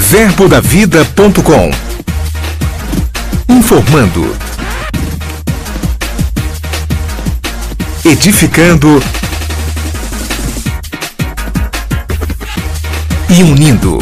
verbodavida.com. Informando, edificando e unindo.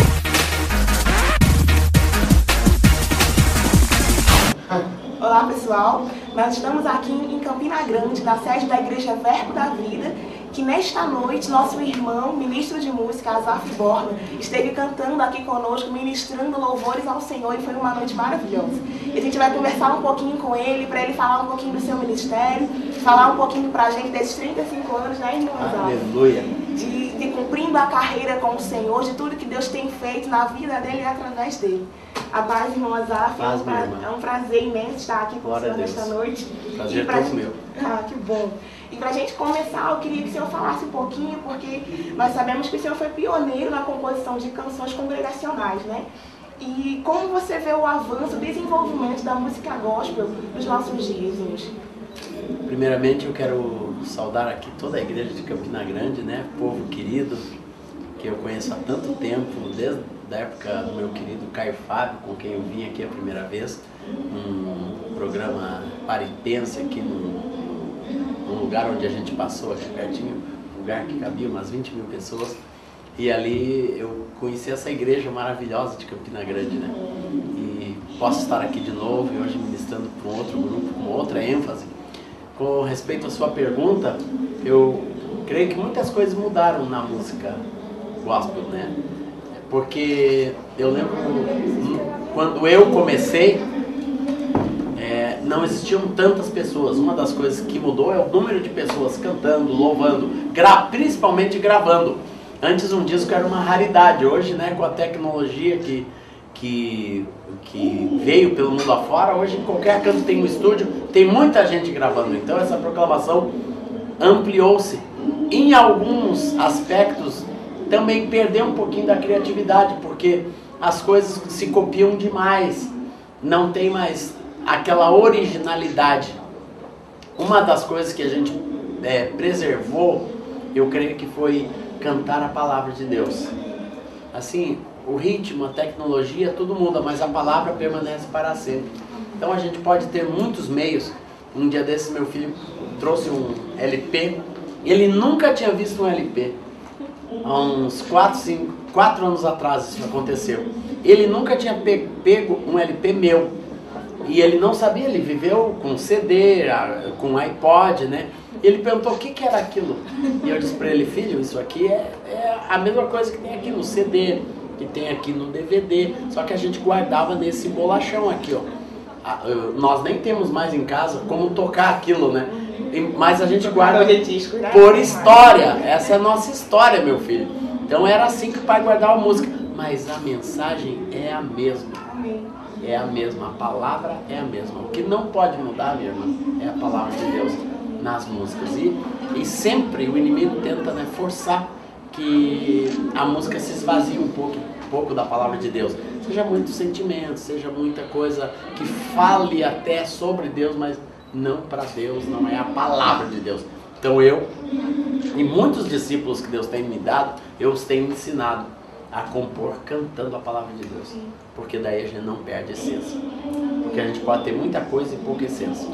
Olá pessoal, nós estamos aqui em Campina Grande, na sede da Igreja Verbo da Vida, que nesta noite nosso irmão, ministro de música, Azaf Borba, esteve cantando aqui conosco, ministrando louvores ao Senhor, e foi uma noite maravilhosa. E a gente vai conversar um pouquinho com ele, para ele falar um pouquinho do seu ministério, falar um pouquinho pra gente desses 35 anos, né, irmão Azaf? Aleluia! De cumprindo a carreira com o Senhor, de tudo que Deus tem feito na vida dele e através dele. A paz, irmão Azaf, é um prazer imenso estar aqui com o Senhor nesta noite. Prazer todo meu. Ah, que bom. E para a gente começar, eu queria que o senhor falasse um pouquinho, porque nós sabemos que o senhor foi pioneiro na composição de canções congregacionais, né? E como você vê o avanço, o desenvolvimento da música gospel nos nossos dias hoje? Primeiramente eu quero saudar aqui toda a igreja de Campina Grande, né? Povo querido, que eu conheço há tanto tempo, desde a época do meu querido Caio Fábio, com quem eu vim aqui a primeira vez, num programa paripense aqui num lugar onde a gente passou aqui pertinho, um lugar que cabia umas 20 mil pessoas, e ali eu conheci essa igreja maravilhosa de Campina Grande, né? E posso estar aqui de novo e hoje ministrando para um outro grupo com outra ênfase. Com respeito à sua pergunta, eu creio que muitas coisas mudaram na música gospel, né? Porque eu lembro quando eu comecei, não existiam tantas pessoas. Uma das coisas que mudou é o número de pessoas cantando, louvando, principalmente gravando. Antes um disco era uma raridade. Hoje, né, com a tecnologia que veio pelo mundo afora, hoje em qualquer canto tem um estúdio, tem muita gente gravando. Então essa proclamação ampliou-se. Em alguns aspectos também perdeu um pouquinho da criatividade, porque as coisas se copiam demais. Não tem mais aquela originalidade. Uma das coisas que a gente preservou, eu creio que foi cantar a palavra de Deus. Assim, o ritmo, a tecnologia, tudo muda, mas a palavra permanece para sempre. Então a gente pode ter muitos meios. Um dia desses meu filho trouxe um LP, ele nunca tinha visto um LP. Há uns 4 anos atrás isso aconteceu. Ele nunca tinha pego um LP meu. E ele não sabia, ele viveu com CD, com iPod, né? Ele perguntou o que era aquilo. E eu disse para ele, filho, isso aqui é a mesma coisa que tem aqui no CD, que tem aqui no DVD, só que a gente guardava nesse bolachão aqui, ó. Nós nem temos mais em casa como tocar aquilo, né? Mas a gente guarda por história. Essa é a nossa história, meu filho. Então era assim que o pai guardava a música. Mas a mensagem é a mesma. É a mesma, a palavra é a mesma. O que não pode mudar, minha irmã, é a palavra de Deus nas músicas. E sempre o inimigo tenta, né, forçar que a música se esvazie um pouco da palavra de Deus. Seja muito sentimento, seja muita coisa que fale até sobre Deus, mas não para Deus, não é a palavra de Deus. Então eu e muitos discípulos que Deus tem me dado, eu os tenho ensinado a compor cantando a palavra de Deus, porque daí a gente não perde a essência, porque a gente pode ter muita coisa e pouca essência.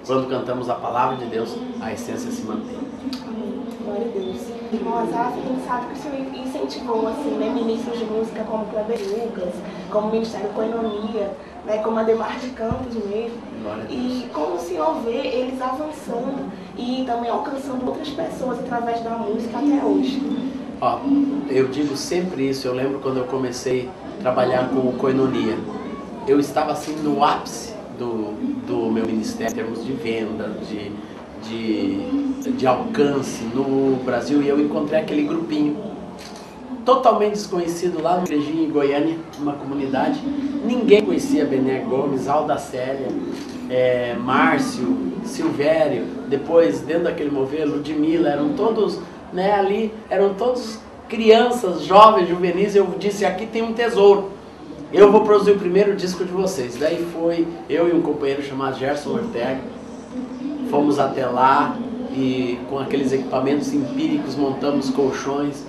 Quando cantamos a palavra de Deus, a essência se mantém. Glória a Deus. Irmão Azaf, a gente sabe que o senhor incentivou assim, né, ministros de música como Kleber Lucas, como o Ministério Coinonia, né, como Ademar de Campos mesmo. E como o senhor vê eles avançando e também alcançando outras pessoas através da música até hoje? Ó, eu digo sempre isso. Eu lembro quando eu comecei a trabalhar com o Coinonia, eu estava assim no ápice do meu ministério em termos de venda, de alcance no Brasil, e eu encontrei aquele grupinho totalmente desconhecido lá no igrejinha em Goiânia, numa comunidade. Ninguém conhecia Bené Gomes, Alda Célia, Márcio, Silvério, depois dentro daquele mover, Ludmilla, eram todos, né, ali, eram todos crianças, jovens, juvenis. Eu disse, aqui tem um tesouro, eu vou produzir o primeiro disco de vocês. Daí foi eu e um companheiro chamado Gerson Ortega, fomos até lá e com aqueles equipamentos empíricos montamos colchões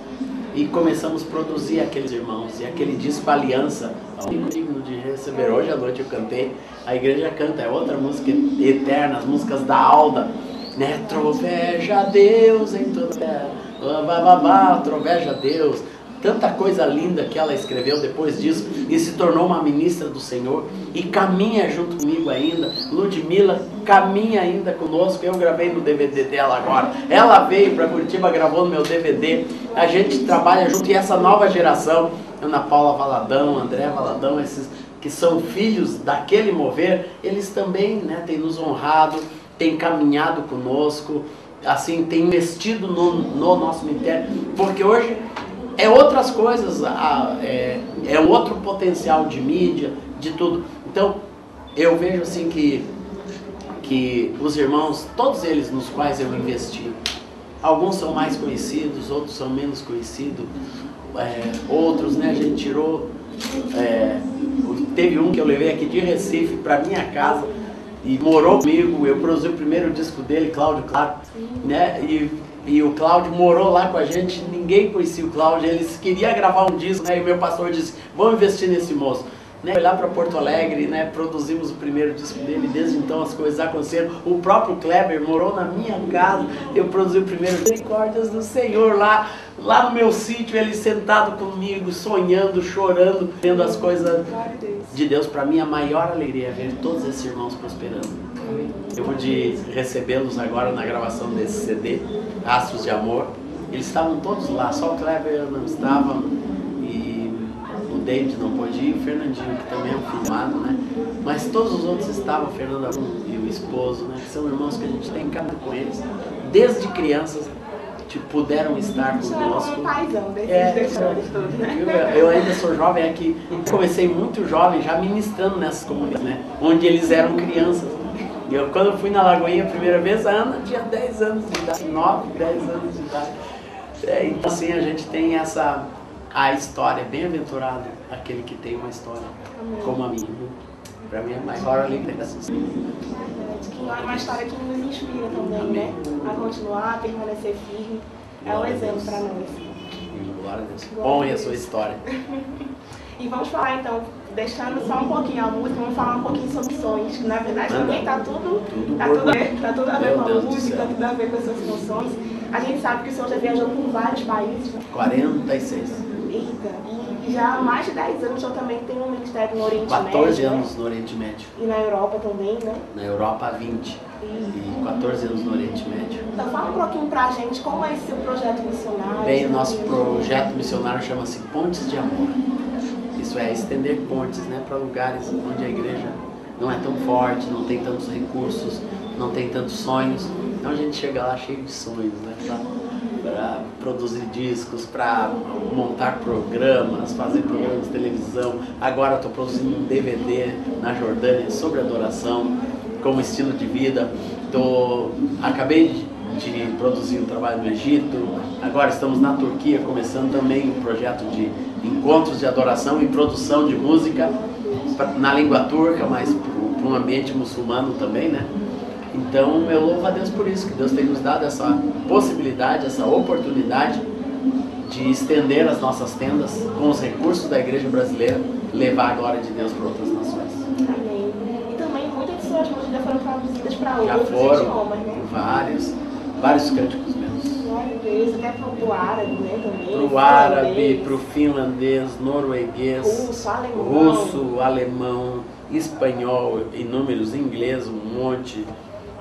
e começamos a produzir aqueles irmãos. E aquele disco Aliança, digno de receber. Hoje à noite eu cantei, a igreja canta, é outra música eterna, as músicas da Alda, né? Troveja Deus em toda terra, troveja Deus. Tanta coisa linda que ela escreveu depois disso e se tornou uma ministra do Senhor e caminha junto comigo ainda. Ludmila caminha ainda conosco. Eu gravei no DVD dela agora. Ela veio para Curitiba, gravou no meu DVD. A gente trabalha junto e essa nova geração, Ana Paula Valadão, André Valadão, esses que são filhos daquele mover, eles também, né, têm nos honrado, têm caminhado conosco, assim, têm investido no nosso ministério, porque hoje é outras coisas, é outro potencial de mídia, de tudo. Então, eu vejo assim que os irmãos, todos eles nos quais eu investi, alguns são mais conhecidos, outros são menos conhecidos, outros, né, a gente tirou, teve um que eu levei aqui de Recife para minha casa e morou comigo, eu produzi o primeiro disco dele, Cláudio Claro, né, e o Cláudio morou lá com a gente, ninguém conhecia o Cláudio, eles queriam gravar um disco, né, e meu pastor disse, vamos investir nesse moço. Né, foi lá para Porto Alegre, né, produzimos o primeiro disco dele, desde então as coisas aconteceram. O próprio Kleber morou na minha casa, eu produzi o primeiro Misericórdias do Senhor lá no meu sítio, ele sentado comigo, sonhando, chorando, vendo as coisas de Deus. Para mim a maior alegria é ver todos esses irmãos prosperando. Eu pude recebê-los agora na gravação desse CD, Astros de Amor. Eles estavam todos lá, só o Kleber não estava, e o David não pôde ir, o Fernandinho, que também é um filho amado, né? Mas todos os outros estavam, o Fernando e o esposo, né? Que são irmãos que a gente tem caminhado com eles, desde crianças, puderam estar conosco. Um paizão desses todos, né? Eu ainda sou jovem aqui, comecei muito jovem, já ministrando nessas comunidades, né? Onde eles eram crianças. Quando eu fui na Lagoinha a primeira vez, a Ana tinha 10 anos de idade, 9, 10 anos de idade. Então assim, a gente tem a história, bem-aventurado aquele que tem uma história. Amém. Como a minha. Para mim é a maior alegria dessa história. É uma história que nos inspira também, né? A continuar, a permanecer firme. É um exemplo para nós. Glória a Deus. Bom é a sua história. E vamos falar então, deixando só um pouquinho a música, vamos falar um pouquinho sobre sonhos, que na verdade também está tudo a ver com a música, tá tudo a ver com as suas funções. A gente sabe que o senhor já viajou por vários países. 46. Eita, e já há mais de 10 anos o senhor também tem um ministério no Oriente Médio. 14 anos no Oriente Médio. E na Europa também, né? Na Europa há 20. E 14 anos no Oriente Médio. Então fala um pouquinho pra gente como é esse seu projeto missionário. Bem, o nosso projeto missionário chama-se Pontes de Amor. Isso é estender pontes, né, para lugares onde a igreja não é tão forte, não tem tantos recursos, não tem tantos sonhos. Então a gente chega lá cheio de sonhos, né, para produzir discos, para montar programas, fazer programas de televisão. Agora estou produzindo um DVD na Jordânia sobre adoração, como estilo de vida. Acabei de produzir um trabalho no Egito, agora estamos na Turquia começando também um projeto de encontros de adoração e produção de música na língua turca, mas para um ambiente muçulmano também, né? Então eu louvo a Deus por isso, que Deus tem nos dado essa possibilidade, essa oportunidade de estender as nossas tendas com os recursos da igreja brasileira, levar a glória de Deus para outras nações. Amém. E também muitas de suas músicas já foram traduzidas para outros idiomas, né? Vários cânticos meus. Glória a Deus, até para o árabe, né, também. Para o árabe, para o finlandês, norueguês, russo, alemão, espanhol, inúmeros, inglês, um monte.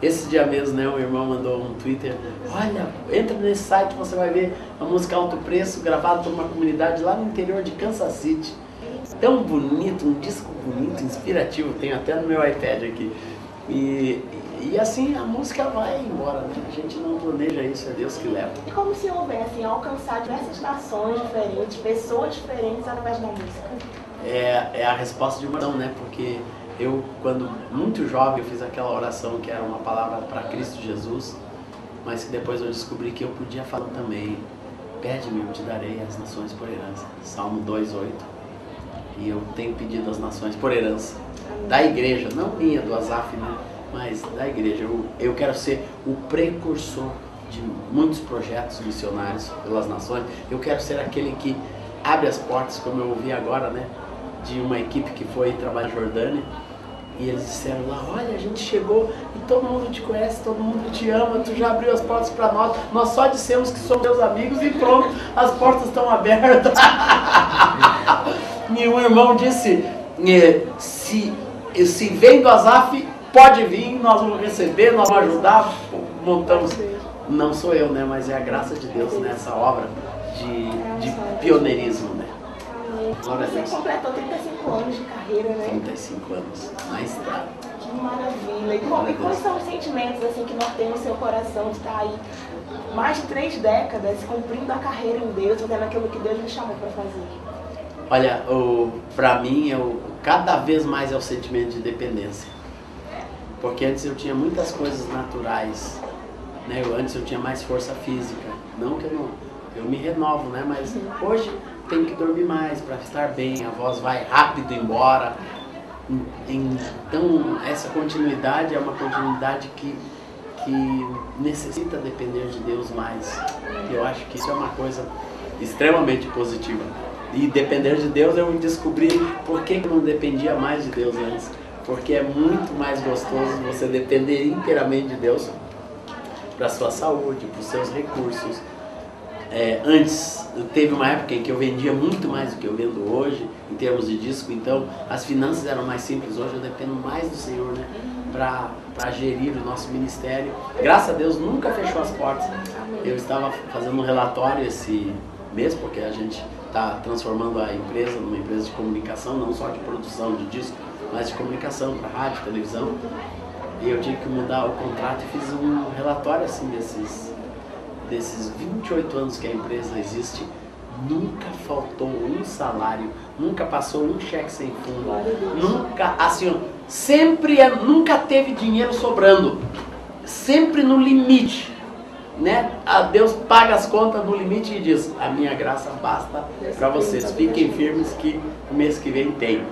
Esse dia mesmo, né, um irmão mandou um Twitter, olha, entra nesse site, você vai ver a música Alto Preço, gravada por uma comunidade lá no interior de Kansas City. Tão bonito, um disco bonito, inspirativo, tenho até no meu iPad aqui. E assim a música vai embora, né? A gente não planeja isso, é Deus que leva. E como se houver, assim, alcançar diversas nações diferentes, pessoas diferentes através da música? É a resposta de uma oração, né? Porque eu, quando muito jovem, eu fiz aquela oração que era uma palavra para Cristo Jesus, mas que depois eu descobri que eu podia falar também. Pede-me, eu te darei as nações por herança. Salmo 2:8. E eu tenho pedido as nações por herança. Da igreja, não minha, do Asaf, né? Mas da igreja. Eu quero ser o precursor de muitos projetos missionários pelas nações. Eu quero ser aquele que abre as portas, como eu ouvi agora, né, de uma equipe que foi trabalhar na Jordânia. E eles disseram lá, olha, a gente chegou e todo mundo te conhece, todo mundo te ama, tu já abriu as portas para nós só dissemos que somos teus amigos e pronto, as portas estão abertas. E um irmão disse, se vem do Azaf, pode vir, nós vamos receber, nós vamos ajudar, montamos. Não sou eu, né, mas é a graça de Deus nessa obra de pioneirismo, né. Você completou 35 anos de carreira, né? 35 anos, na estrada. Que maravilha! E quais são os sentimentos assim, que norteiam o seu coração de estar aí mais de 3 décadas cumprindo a carreira em Deus, fazendo aquilo que Deus me chamou para fazer? Olha, para mim, cada vez mais é o sentimento de dependência. Porque antes eu tinha muitas coisas naturais, né? Antes eu tinha mais força física. Não que eu me renovo, né? Mas hoje tenho que dormir mais para estar bem, a voz vai rápido embora. Então, essa continuidade é uma continuidade que necessita depender de Deus mais. Eu acho que isso é uma coisa extremamente positiva. E depender de Deus, eu descobri por que eu não dependia mais de Deus antes. Porque é muito mais gostoso você depender inteiramente de Deus para a sua saúde, para os seus recursos. Antes, teve uma época em que eu vendia muito mais do que eu vendo hoje, em termos de disco, então as finanças eram mais simples. Hoje eu dependo mais do Senhor, né, para gerir o nosso ministério. Graças a Deus nunca fechou as portas. Eu estava fazendo um relatório esse mês, porque a gente está transformando a empresa numa empresa de comunicação, não só de produção de disco, mas de comunicação para rádio, televisão. E eu tive que mudar o contrato e fiz um relatório assim desses 28 anos que a empresa existe. Nunca faltou um salário, nunca passou um cheque sem fundo, nunca, assim, nunca teve dinheiro sobrando, sempre no limite, né? Deus paga as contas no limite e diz, a minha graça basta para vocês, fiquem firmes que o mês que vem tem.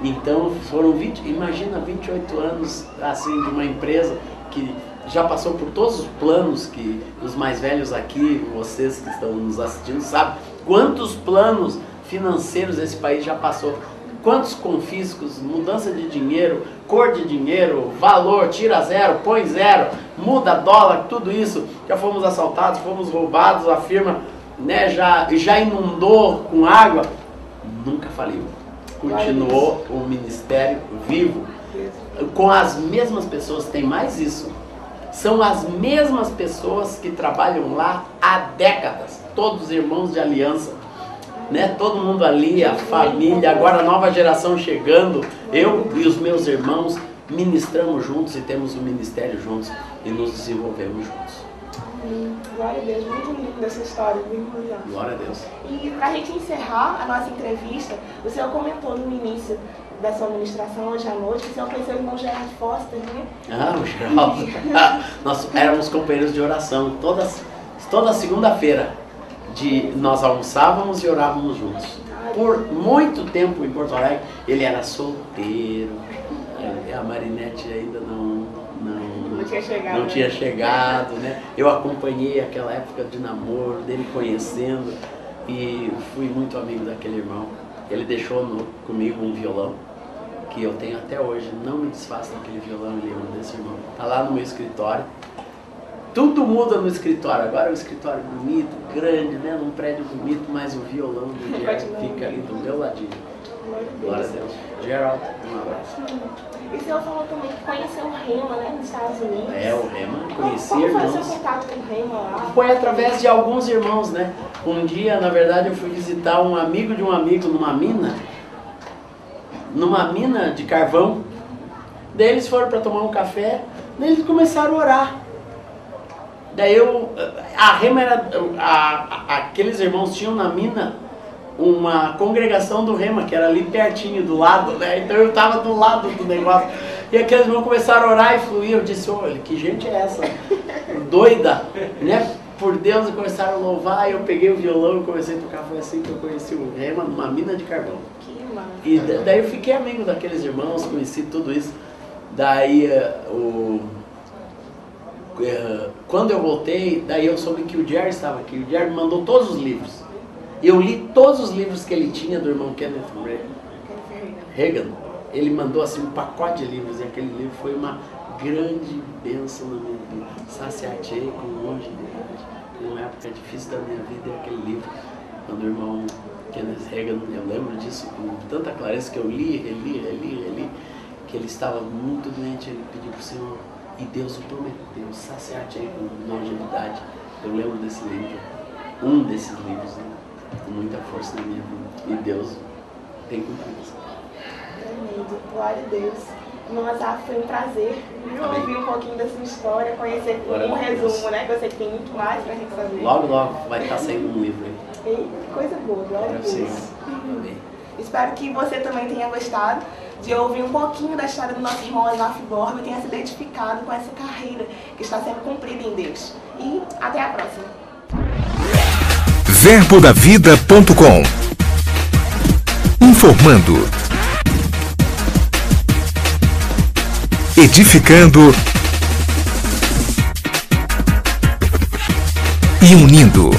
Então foram 28 anos assim de uma empresa que já passou por todos os planos que os mais velhos aqui, vocês que estão nos assistindo, sabem quantos planos financeiros esse país já passou. Quantos confiscos, mudança de dinheiro, cor de dinheiro, valor, tira zero, põe zero, muda dólar, tudo isso. Já fomos assaltados, fomos roubados, a firma, né, já inundou com água. Nunca faliu. Continuou o ministério vivo. Com as mesmas pessoas, tem mais isso. São as mesmas pessoas que trabalham lá há décadas, todos irmãos de aliança, né? Todo mundo ali, a família, agora a nova geração chegando, eu e os meus irmãos ministramos juntos e temos um ministério juntos e nos desenvolvemos juntos. Glória a Deus, muito lindo essa história, muito legal. Glória a Deus. E para a gente encerrar a nossa entrevista, o senhor comentou no início da sua administração hoje à noite, que o senhor conheceu o irmão Gerard Foster, né? O Geraldo. Nós éramos companheiros de oração, toda segunda-feira nós almoçávamos e orávamos juntos. Por muito tempo em Porto Alegre, ele era solteiro, a Marinete ainda não tinha chegado, né? Eu acompanhei aquela época de namoro, dele conhecendo, e fui muito amigo daquele irmão. Ele deixou comigo um violão, que eu tenho até hoje, não me desfaço daquele violão, ele ama desse irmão. Está lá no meu escritório. Tudo muda no escritório, agora é um escritório bonito, grande, né? Num prédio bonito, mas o violão do Gerald fica ali do meu ladinho. Glória a Deus. Gerald, um abraço. E o senhor falou também que conheceu o Rema, né, nos Estados Unidos. O Rema, conheci irmãos. Como foi o seu contato com o Rema lá? Foi através de alguns irmãos, né? Um dia, na verdade, eu fui visitar um amigo de um amigo numa mina de carvão. Daí eles foram para tomar um café, daí eles começaram a orar. Daí a Rema aqueles irmãos tinham na mina uma congregação do Rema, que era ali pertinho, do lado, né? Então eu estava do lado do negócio. E aqueles irmãos começaram a orar e fluir. Eu disse, olha, que gente é essa? Doida, né? Por Deus, e começaram a louvar. Eu peguei o violão e comecei a tocar. Foi assim que eu conheci o Rema, numa mina de carvão. Que massa. E daí eu fiquei amigo daqueles irmãos, conheci tudo isso. Daí, quando eu voltei, daí eu soube que o Jerry estava aqui. O Jerry me mandou todos os livros. Eu li todos os livros que ele tinha do irmão Kenneth Hagin. Ele mandou assim um pacote de livros, e aquele livro foi uma grande bênção na minha vida. Saciatei com longevidade. Numa época difícil da minha vida, é aquele livro, quando o irmão Kenneth Hagin, eu lembro disso com tanta clareza, que eu reli, que ele estava muito doente, ele pediu para o Senhor, e Deus o prometeu, saciatei com longevidade. Eu lembro desse livro, um desses livros, né, com muita força na minha vida, e Deus tem cumprido isso. Tremendo, glória a Deus. Irmão Azaf, foi um prazer ouvir um pouquinho da sua história, conhecer um resumo, né? Que eu sei que tem muito mais pra gente saber. Logo vai estar saindo um livro aí. Eita, que coisa boa, glória a Deus. Amém. Espero que você também tenha gostado de ouvir um pouquinho da história do nosso irmão Azaf Borba e tenha se identificado com essa carreira que está sendo cumprida em Deus. E até a próxima. verbodavida.com. Informando, edificando e unindo.